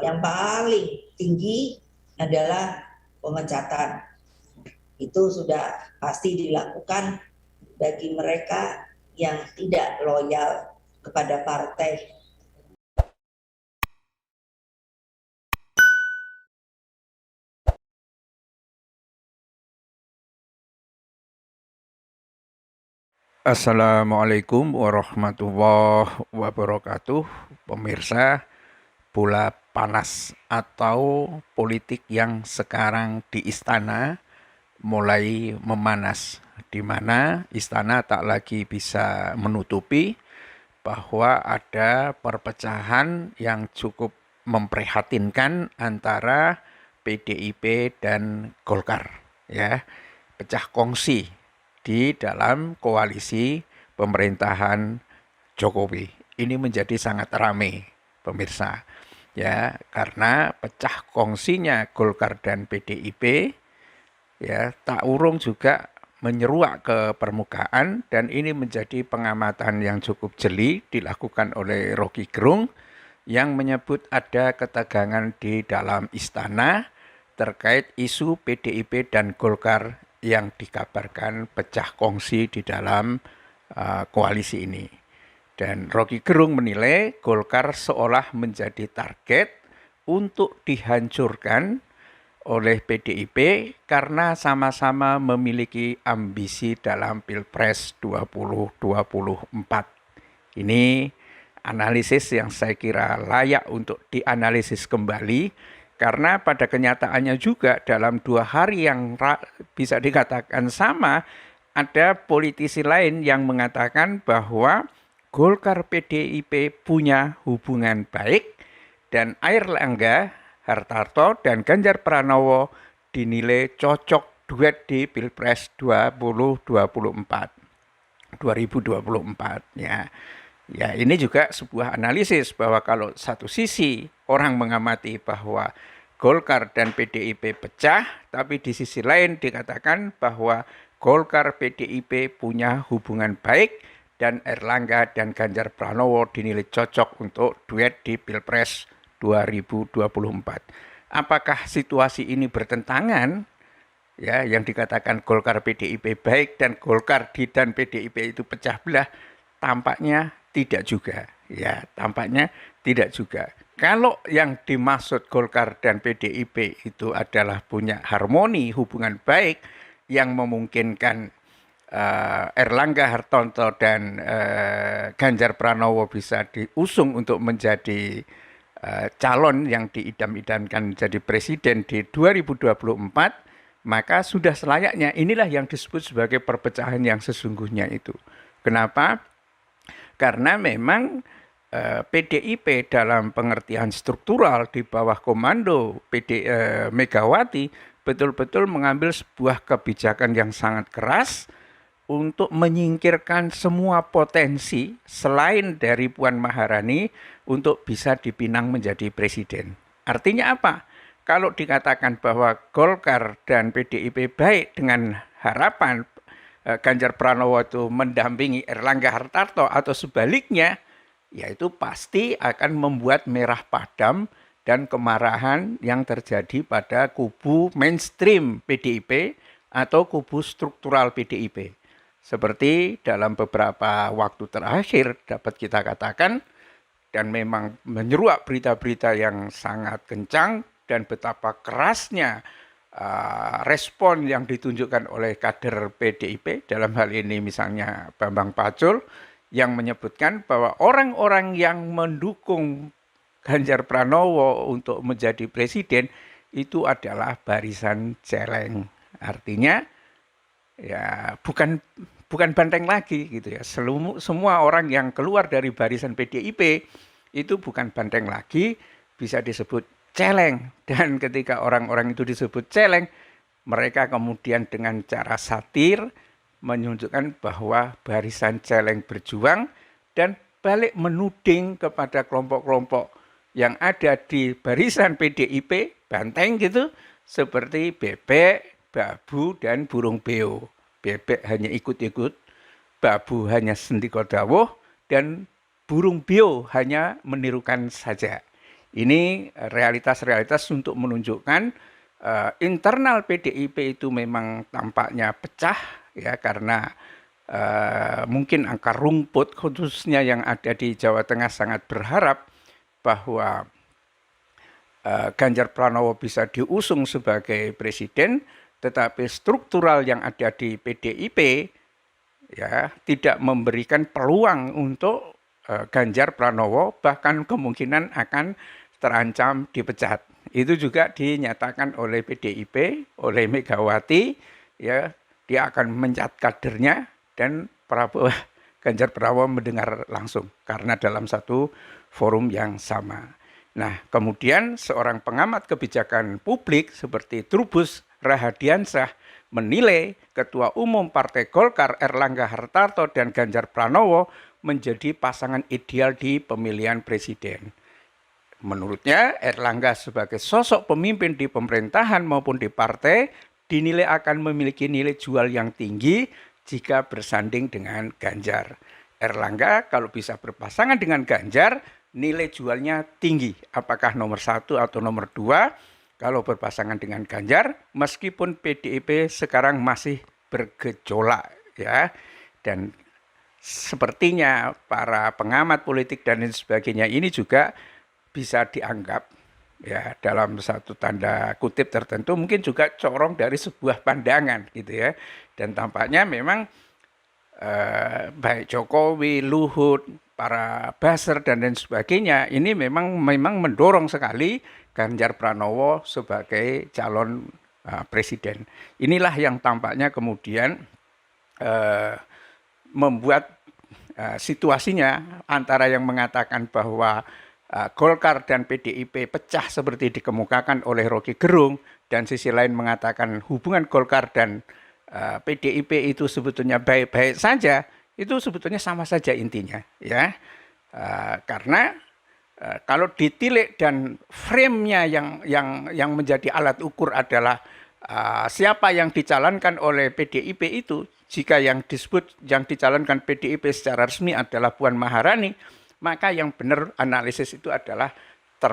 Yang paling tinggi adalah pemecatan. Itu sudah pasti dilakukan bagi mereka yang tidak loyal kepada partai. Assalamualaikum warahmatullahi wabarakatuh. Pemirsa, bola panas atau politik yang sekarang di istana mulai memanas, di mana istana tak lagi bisa menutupi bahwa ada perpecahan yang cukup memprihatinkan antara PDIP dan Golkar, ya, pecah kongsi di dalam koalisi pemerintahan Jokowi. Ini menjadi sangat ramai, pemirsa. Ya, karena pecah kongsinya Golkar dan PDIP, ya, tak urung juga menyeruak ke permukaan, dan ini menjadi pengamatan yang cukup jeli dilakukan oleh Rocky Gerung yang menyebut ada ketegangan di dalam istana terkait isu PDIP dan Golkar yang dikabarkan pecah kongsi di dalam koalisi ini. Dan Rocky Gerung menilai Golkar seolah menjadi target untuk dihancurkan oleh PDIP karena sama-sama memiliki ambisi dalam Pilpres 2024. Ini analisis yang saya kira layak untuk dianalisis kembali, karena pada kenyataannya juga dalam 2 hari yang bisa dikatakan sama, ada politisi lain yang mengatakan bahwa Golkar PDIP punya hubungan baik, dan Airlangga Hartarto dan Ganjar Pranowo dinilai cocok duet di Pilpres 2024 ya. Ya, ini juga sebuah analisis bahwa kalau satu sisi orang mengamati bahwa Golkar dan PDIP pecah, tapi di sisi lain dikatakan bahwa Golkar PDIP punya hubungan baik dan Erlangga dan Ganjar Pranowo dinilai cocok untuk duet di Pilpres 2024. Apakah situasi ini bertentangan, ya, yang dikatakan Golkar PDIP baik dan Golkar dan PDIP itu pecah belah? Tampaknya tidak juga, ya, tampaknya tidak juga. Kalau yang dimaksud Golkar dan PDIP itu adalah punya harmoni hubungan baik yang memungkinkan Erlangga Hartarto dan Ganjar Pranowo bisa diusung untuk menjadi calon yang diidam-idamkan jadi presiden di 2024, maka sudah selayaknya inilah yang disebut sebagai perpecahan yang sesungguhnya itu. Kenapa? Karena memang PDIP dalam pengertian struktural di bawah komando Megawati betul-betul mengambil sebuah kebijakan yang sangat keras untuk menyingkirkan semua potensi selain dari Puan Maharani untuk bisa dipinang menjadi presiden. Artinya apa? Kalau dikatakan bahwa Golkar dan PDIP baik dengan harapan Ganjar Pranowo itu mendampingi Erlangga Hartarto atau sebaliknya, yaitu pasti akan membuat merah padam dan kemarahan yang terjadi pada kubu mainstream PDIP atau kubu struktural PDIP. Seperti dalam beberapa waktu terakhir dapat kita katakan, dan memang menyeruak berita-berita yang sangat kencang dan betapa kerasnya respon yang ditunjukkan oleh kader PDIP, dalam hal ini misalnya Bambang Pacul, yang menyebutkan bahwa orang-orang yang mendukung Ganjar Pranowo untuk menjadi presiden itu adalah barisan celeng. Artinya ya bukan bukan banteng lagi gitu ya. Semua orang yang keluar dari barisan PDIP itu bukan banteng lagi, bisa disebut celeng. Dan ketika orang-orang itu disebut celeng, mereka kemudian dengan cara satir menunjukkan bahwa barisan celeng berjuang dan balik menuding kepada kelompok-kelompok yang ada di barisan PDIP, banteng gitu, seperti bebek, babu, dan burung beo. Bebek hanya ikut-ikut, babu hanya sendiko dawuh, dan burung beo hanya menirukan saja. Ini realitas-realitas untuk menunjukkan internal PDIP itu memang tampaknya pecah ya, karena mungkin angka rumput khususnya yang ada di Jawa Tengah sangat berharap bahwa Ganjar Pranowo bisa diusung sebagai presiden, tetapi struktural yang ada di PDIP ya tidak memberikan peluang untuk Ganjar Pranowo, bahkan kemungkinan akan terancam dipecat. Itu juga dinyatakan oleh PDIP, oleh Megawati, ya dia akan mencat kadernya dan Ganjar Pranowo mendengar langsung karena dalam satu forum yang sama. Nah, kemudian seorang pengamat kebijakan publik seperti Trubus Rahadiansah menilai Ketua Umum Partai Golkar Erlangga Hartarto dan Ganjar Pranowo menjadi pasangan ideal di pemilihan presiden. Menurutnya, Erlangga sebagai sosok pemimpin di pemerintahan maupun di partai dinilai akan memiliki nilai jual yang tinggi jika bersanding dengan Ganjar. Erlangga kalau bisa berpasangan dengan Ganjar, nilai jualnya tinggi. Apakah nomor 1 atau nomor 2? Kalau berpasangan dengan Ganjar, meskipun PDIP sekarang masih bergejolak ya, dan sepertinya para pengamat politik dan lain sebagainya ini juga bisa dianggap ya dalam satu tanda kutip tertentu mungkin juga corong dari sebuah pandangan gitu ya, dan tampaknya memang baik Jokowi, Luhut, para buzzer dan lain sebagainya ini memang mendorong sekali Ganjar Pranowo sebagai calon presiden. Inilah yang tampaknya kemudian membuat situasinya antara yang mengatakan bahwa Golkar dan PDIP pecah seperti dikemukakan oleh Rocky Gerung, dan sisi lain mengatakan hubungan Golkar dan PDIP itu sebetulnya baik-baik saja, itu sebetulnya sama saja intinya ya. Karena kalau ditilik dan frame-nya yang menjadi alat ukur adalah siapa yang dicalonkan oleh PDIP itu, jika yang dicalonkan PDIP secara resmi adalah Puan Maharani, maka yang benar analisis itu adalah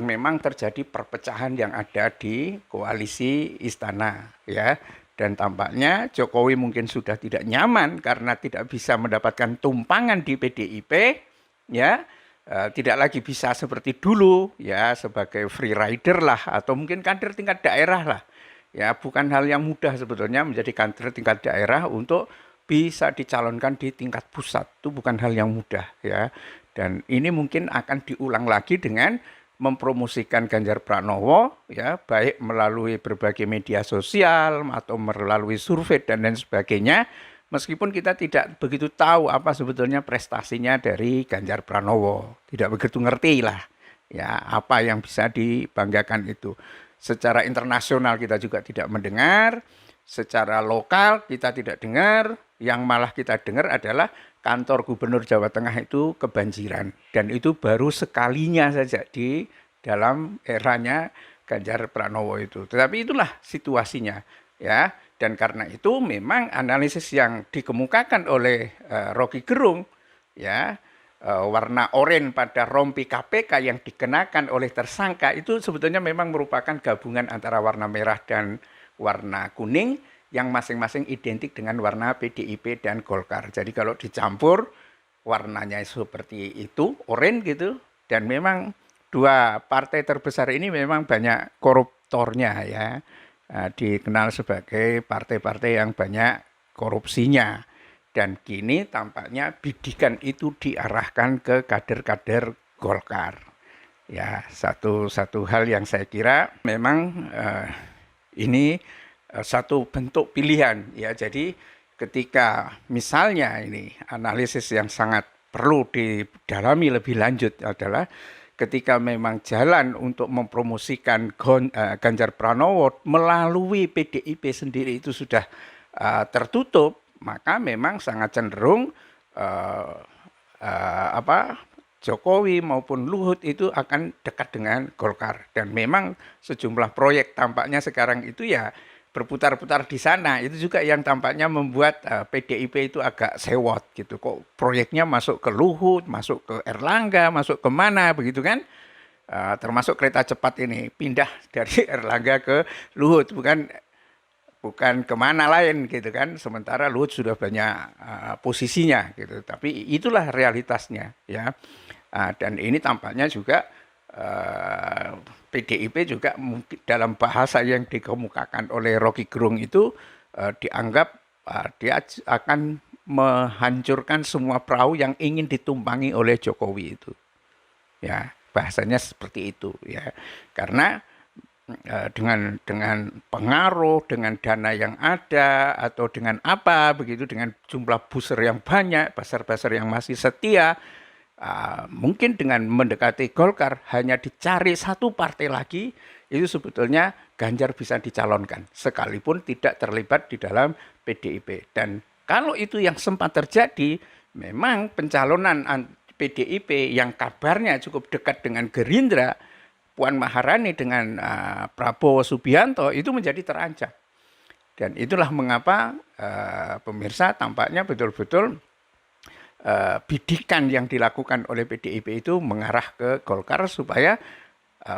memang terjadi perpecahan yang ada di koalisi istana ya. Dan tampaknya Jokowi mungkin sudah tidak nyaman karena tidak bisa mendapatkan tumpangan di PDIP ya. Tidak lagi bisa seperti dulu ya sebagai free rider lah, atau mungkin kader tingkat daerah lah ya. Bukan hal yang mudah sebetulnya menjadi kader tingkat daerah untuk bisa dicalonkan di tingkat pusat, itu bukan hal yang mudah ya. Dan ini mungkin akan diulang lagi dengan mempromosikan Ganjar Pranowo ya, baik melalui berbagai media sosial atau melalui survei dan lain sebagainya. Meskipun kita tidak begitu tahu apa sebetulnya prestasinya dari Ganjar Pranowo, tidak begitu ngerti lah ya apa yang bisa dibanggakan itu. Secara internasional kita juga tidak mendengar, secara lokal kita tidak dengar, yang malah kita dengar adalah kantor gubernur Jawa Tengah itu kebanjiran, dan itu baru sekalinya saja di dalam eranya Ganjar Pranowo itu. Tetapi itulah situasinya ya. Dan karena itu memang analisis yang dikemukakan oleh Rocky Gerung ya, warna oranye pada rompi KPK yang dikenakan oleh tersangka itu sebetulnya memang merupakan gabungan antara warna merah dan warna kuning yang masing-masing identik dengan warna PDIP dan Golkar. Jadi kalau dicampur warnanya seperti itu, oranye gitu, dan memang dua partai terbesar ini memang banyak koruptornya ya. Dikenal sebagai partai-partai yang banyak korupsinya, dan kini tampaknya bidikan itu diarahkan ke kader-kader Golkar ya. Satu hal yang saya kira memang ini satu bentuk pilihan ya. Jadi ketika misalnya ini analisis yang sangat perlu didalami lebih lanjut adalah ketika memang jalan untuk mempromosikan Ganjar Pranowo melalui PDIP sendiri itu sudah tertutup, maka memang sangat cenderung Jokowi maupun Luhut itu akan dekat dengan Golkar. Dan memang sejumlah proyek tampaknya sekarang itu ya berputar-putar di sana. Itu juga yang tampaknya membuat PDIP itu agak sewot gitu. Kok proyeknya masuk ke Luhut, masuk ke Erlangga, masuk ke mana begitu kan? termasuk kereta cepat ini pindah dari Erlangga ke Luhut, bukan kemana lain gitu kan, sementara Luhut sudah banyak posisinya gitu, tapi itulah realitasnya ya. Dan ini tampaknya juga PDIP juga mungkin dalam bahasa yang dikemukakan oleh Rocky Gerung itu dianggap dia akan menghancurkan semua perahu yang ingin ditumpangi oleh Jokowi itu. Ya, bahasanya seperti itu ya. Karena dengan pengaruh, dengan dana yang ada atau dengan apa begitu, dengan jumlah booster yang banyak, pasar-pasar yang masih setia, mungkin dengan mendekati Golkar hanya dicari satu partai lagi, itu sebetulnya Ganjar bisa dicalonkan sekalipun tidak terlibat di dalam PDIP. Dan kalau itu yang sempat terjadi, memang pencalonan PDIP yang kabarnya cukup dekat dengan Gerindra, Puan Maharani dengan Prabowo Subianto itu menjadi terancam. Dan itulah mengapa pemirsa tampaknya betul-betul bidikan yang dilakukan oleh PDIP itu mengarah ke Golkar supaya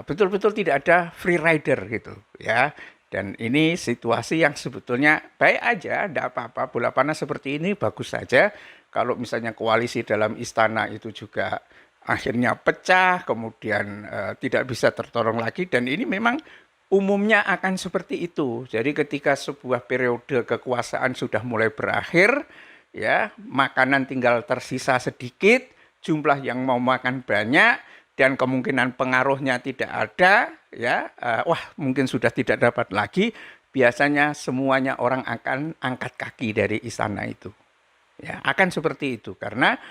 betul-betul tidak ada free rider gitu ya. Dan ini situasi yang sebetulnya baik aja, tidak apa-apa, bola panas seperti ini bagus saja. Kalau misalnya koalisi dalam istana itu juga akhirnya pecah, kemudian tidak bisa tertolong lagi, dan ini memang umumnya akan seperti itu. Jadi ketika sebuah periode kekuasaan sudah mulai berakhir, ya makanan tinggal tersisa sedikit, jumlah yang mau makan banyak, dan kemungkinan pengaruhnya tidak ada, ya wah mungkin sudah tidak dapat lagi. Biasanya semuanya orang akan angkat kaki dari istana itu. Ya, akan seperti itu karena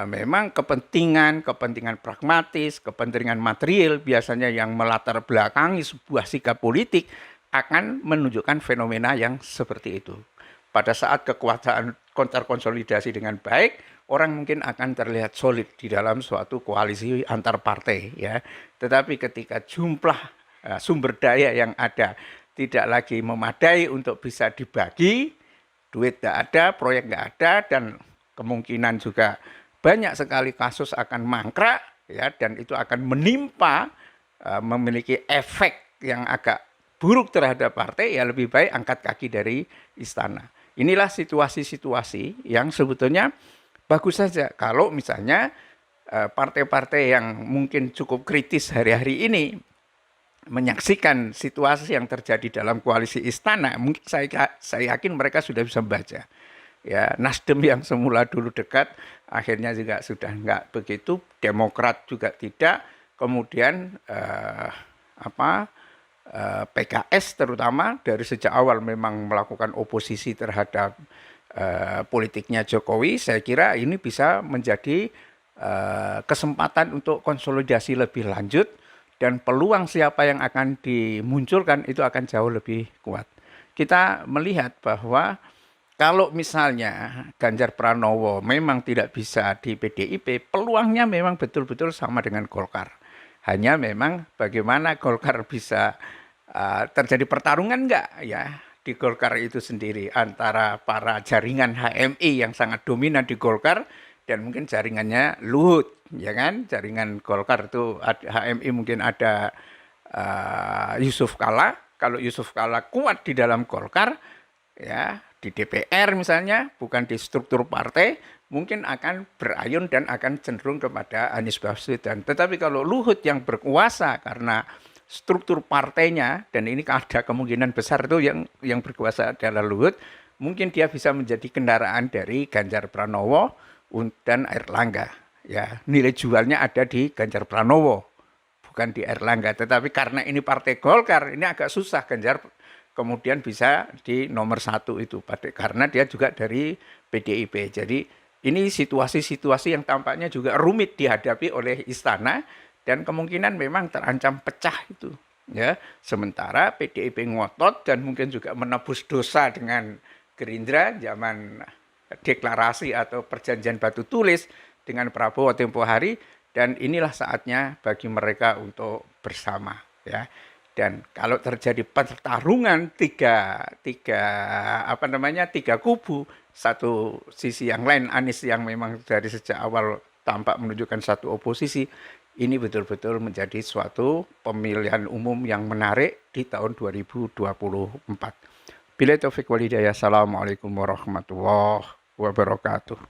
memang kepentingan pragmatis, kepentingan material biasanya yang melatar belakangi sebuah sikap politik akan menunjukkan fenomena yang seperti itu. Pada saat kekuasaan terkonsolidasi dengan baik, orang mungkin akan terlihat solid di dalam suatu koalisi antar partai ya. Tetapi ketika jumlah sumber daya yang ada tidak lagi memadai untuk bisa dibagi, duit nggak ada, proyek nggak ada, dan kemungkinan juga banyak sekali kasus akan mangkrak ya, dan itu akan menimpa, memiliki efek yang agak buruk terhadap partai, ya lebih baik angkat kaki dari istana. Inilah situasi-situasi yang sebetulnya bagus saja kalau misalnya partai-partai yang mungkin cukup kritis hari-hari ini menyaksikan situasi yang terjadi dalam koalisi istana, mungkin saya yakin mereka sudah bisa membaca. Ya, Nasdem yang semula dulu dekat, akhirnya juga sudah enggak begitu, Demokrat juga tidak, kemudian PKS terutama dari sejak awal memang melakukan oposisi terhadap politiknya Jokowi. Saya kira ini bisa menjadi kesempatan untuk konsolidasi lebih lanjut, dan peluang siapa yang akan dimunculkan itu akan jauh lebih kuat. Kita melihat bahwa kalau misalnya Ganjar Pranowo memang tidak bisa di PDIP, peluangnya memang betul-betul sama dengan Golkar. Hanya memang bagaimana Golkar bisa terjadi pertarungan enggak ya di Golkar itu sendiri antara para jaringan HMI yang sangat dominan di Golkar dan mungkin jaringannya Luhut, ya kan? Jaringan Golkar itu HMI mungkin ada Yusuf Kalla. Kalau Yusuf Kalla kuat di dalam Golkar, ya di DPR misalnya, bukan di struktur partai, mungkin akan berayun dan akan cenderung kepada Anies Baswedan. Tetapi kalau Luhut yang berkuasa karena struktur partainya, dan ini ada kemungkinan besar itu yang berkuasa adalah Luhut, mungkin dia bisa menjadi kendaraan dari Ganjar Pranowo dan Airlangga. Ya, nilai jualnya ada di Ganjar Pranowo, bukan di Airlangga. Tetapi karena ini partai Golkar, ini agak susah Ganjar kemudian bisa di nomor 1 itu, karena dia juga dari PDIP. Jadi ini situasi-situasi yang tampaknya juga rumit dihadapi oleh istana, dan kemungkinan memang terancam pecah itu. Ya, sementara PDIP ngotot dan mungkin juga menebus dosa dengan Gerindra zaman deklarasi atau perjanjian batu tulis dengan Prabowo tempo hari, dan inilah saatnya bagi mereka untuk bersama ya. Dan kalau terjadi pertarungan tiga kubu, satu sisi yang lain Anies yang memang dari sejak awal tampak menunjukkan satu oposisi, ini betul-betul menjadi suatu pemilihan umum yang menarik di tahun 2024. Billahi taufiq wal hidayah. Assalamualaikum warahmatullahi wabarakatuh.